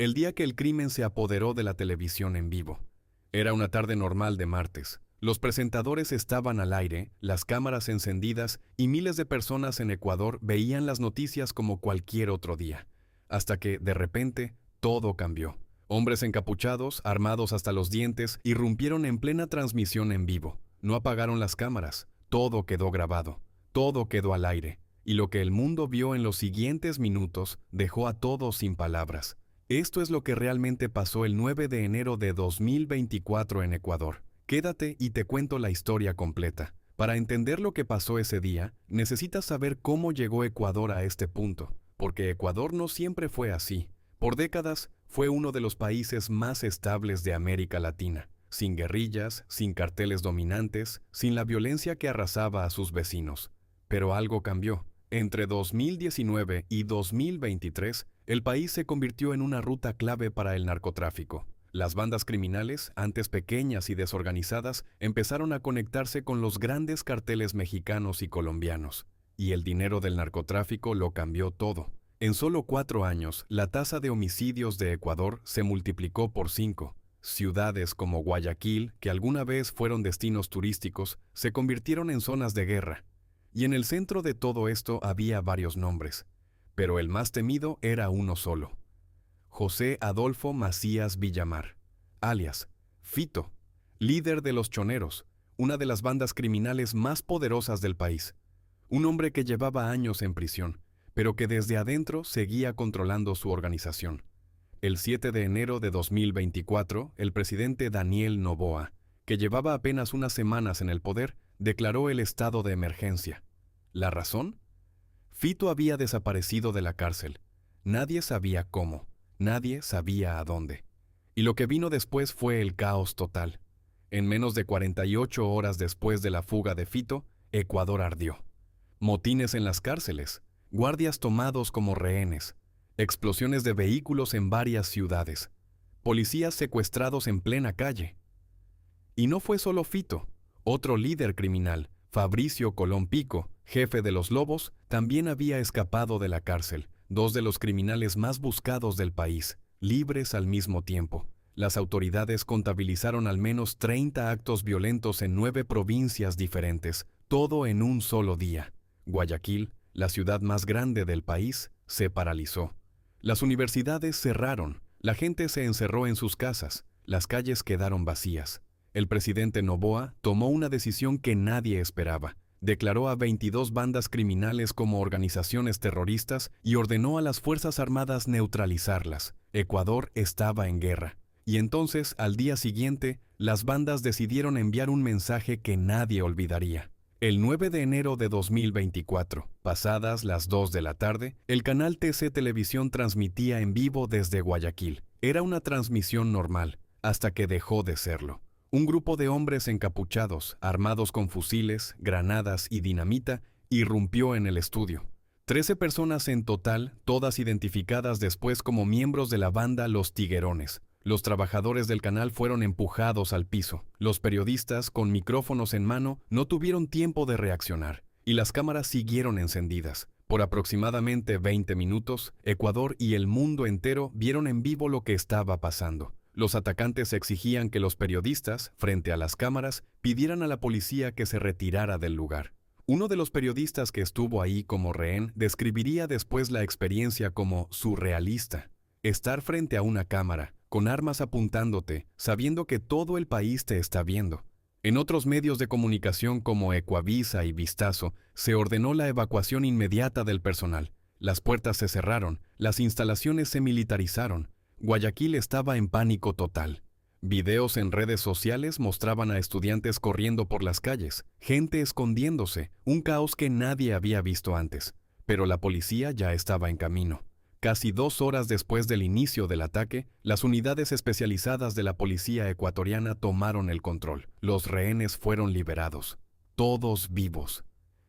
el día que el crimen se apoderó de la televisión en vivo. Era una tarde normal de martes. Los presentadores estaban al aire, las cámaras encendidas y miles de personas en Ecuador veían las noticias como cualquier otro día. Hasta que, de repente, todo cambió. Hombres encapuchados, armados hasta los dientes, irrumpieron en plena transmisión en vivo. No apagaron las cámaras. Todo quedó grabado. Todo quedó al aire. Y lo que el mundo vio en los siguientes minutos dejó a todos sin palabras. Esto es lo que realmente pasó el 9 de enero de 2024 en Ecuador. Quédate y te cuento la historia completa. Para entender lo que pasó ese día, necesitas saber cómo llegó Ecuador a este punto, porque Ecuador no siempre fue así. Por décadas, fue uno de los países más estables de América Latina, sin guerrillas, sin carteles dominantes, sin la violencia que arrasaba a sus vecinos. Pero algo cambió. Entre 2019 y 2023, el país se convirtió en una ruta clave para el narcotráfico. Las bandas criminales, antes pequeñas y desorganizadas, empezaron a conectarse con los grandes carteles mexicanos y colombianos. Y el dinero del narcotráfico lo cambió todo. En solo 4 años, la tasa de homicidios de Ecuador se multiplicó por 5. Ciudades como Guayaquil, que alguna vez fueron destinos turísticos, se convirtieron en zonas de guerra. Y en el centro de todo esto había varios nombres, pero el más temido era uno solo: José Adolfo Macías Villamar, alias Fito, líder de los Choneros, una de las bandas criminales más poderosas del país. Un hombre que llevaba años en prisión, pero que desde adentro seguía controlando su organización. El 7 de enero de 2024, el presidente Daniel Noboa, que llevaba apenas unas semanas en el poder, declaró el estado de emergencia. ¿La razón? Fito había desaparecido de la cárcel. Nadie sabía cómo, nadie sabía a dónde. Y lo que vino después fue el caos total. En menos de 48 horas después de la fuga de Fito, Ecuador ardió. Motines en las cárceles, guardias tomados como rehenes, explosiones de vehículos en varias ciudades, policías secuestrados en plena calle. Y no fue solo Fito. Otro líder criminal, Fabricio Colón Pico, jefe de los Lobos, también había escapado de la cárcel. 2 de los criminales más buscados del país, libres al mismo tiempo. Las autoridades contabilizaron al menos 30 actos violentos en 9 provincias diferentes, todo en un solo día. Guayaquil, la ciudad más grande del país, se paralizó. Las universidades cerraron, la gente se encerró en sus casas, las calles quedaron vacías. El presidente Noboa tomó una decisión que nadie esperaba. Declaró a 22 bandas criminales como organizaciones terroristas y ordenó a las Fuerzas Armadas neutralizarlas. Ecuador estaba en guerra. Y entonces, al día siguiente, las bandas decidieron enviar un mensaje que nadie olvidaría. El 9 de enero de 2024, pasadas las 2 de la tarde, el canal TC Televisión transmitía en vivo desde Guayaquil. Era una transmisión normal, hasta que dejó de serlo. Un grupo de hombres encapuchados, armados con fusiles, granadas y dinamita, irrumpió en el estudio. 13 personas en total, todas identificadas después como miembros de la banda Los Tiguerones. Los trabajadores del canal fueron empujados al piso. Los periodistas, con micrófonos en mano, no tuvieron tiempo de reaccionar, y las cámaras siguieron encendidas. Por aproximadamente 20 minutos, Ecuador y el mundo entero vieron en vivo lo que estaba pasando. Los atacantes exigían que los periodistas, frente a las cámaras, pidieran a la policía que se retirara del lugar. Uno de los periodistas que estuvo ahí como rehén describiría después la experiencia como surrealista. Estar frente a una cámara, con armas apuntándote, sabiendo que todo el país te está viendo. En otros medios de comunicación como Ecuavisa y Vistazo, se ordenó la evacuación inmediata del personal. Las puertas se cerraron, las instalaciones se militarizaron. Guayaquil estaba en pánico total. Videos en redes sociales mostraban a estudiantes corriendo por las calles, gente escondiéndose, un caos que nadie había visto antes. Pero la policía ya estaba en camino. Casi 2 horas después del inicio del ataque, las unidades especializadas de la policía ecuatoriana tomaron el control. Los rehenes fueron liberados. Todos vivos.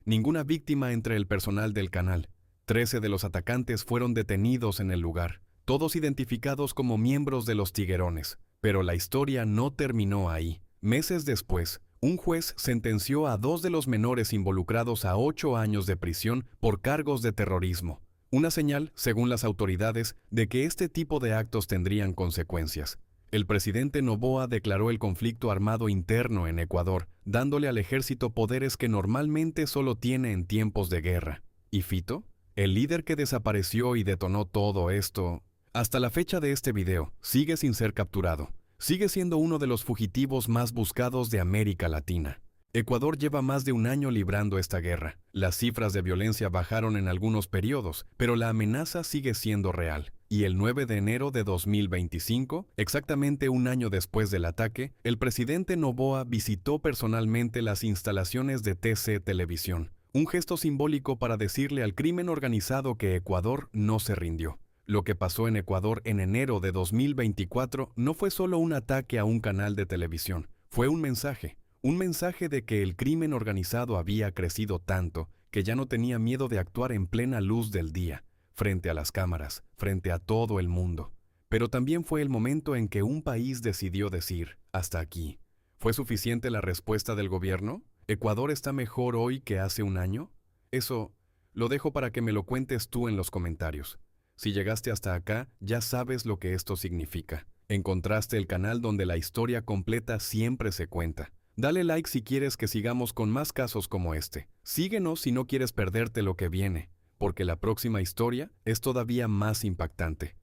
Ninguna víctima entre el personal del canal. 13 de los atacantes fueron detenidos en el lugar, todos identificados como miembros de los Tiguerones. Pero la historia no terminó ahí. Meses después, un juez sentenció a 2 de los menores involucrados a 8 años de prisión por cargos de terrorismo. Una señal, según las autoridades, de que este tipo de actos tendrían consecuencias. El presidente Noboa declaró el conflicto armado interno en Ecuador, dándole al ejército poderes que normalmente solo tiene en tiempos de guerra. ¿Y Fito? El líder que desapareció y detonó todo esto, hasta la fecha de este video, sigue sin ser capturado. Sigue siendo uno de los fugitivos más buscados de América Latina. Ecuador lleva más de un año librando esta guerra. Las cifras de violencia bajaron en algunos periodos, pero la amenaza sigue siendo real. Y el 9 de enero de 2025, exactamente un año después del ataque, el presidente Noboa visitó personalmente las instalaciones de TC Televisión. Un gesto simbólico para decirle al crimen organizado que Ecuador no se rindió. Lo que pasó en Ecuador en enero de 2024 no fue solo un ataque a un canal de televisión, fue un mensaje de que el crimen organizado había crecido tanto que ya no tenía miedo de actuar en plena luz del día, frente a las cámaras, frente a todo el mundo. Pero también fue el momento en que un país decidió decir, hasta aquí. ¿Fue suficiente la respuesta del gobierno? ¿Ecuador está mejor hoy que hace un año? Eso lo dejo para que me lo cuentes tú en los comentarios. Si llegaste hasta acá, ya sabes lo que esto significa. Encontraste el canal donde la historia completa siempre se cuenta. Dale like si quieres que sigamos con más casos como este. Síguenos si no quieres perderte lo que viene, porque la próxima historia es todavía más impactante.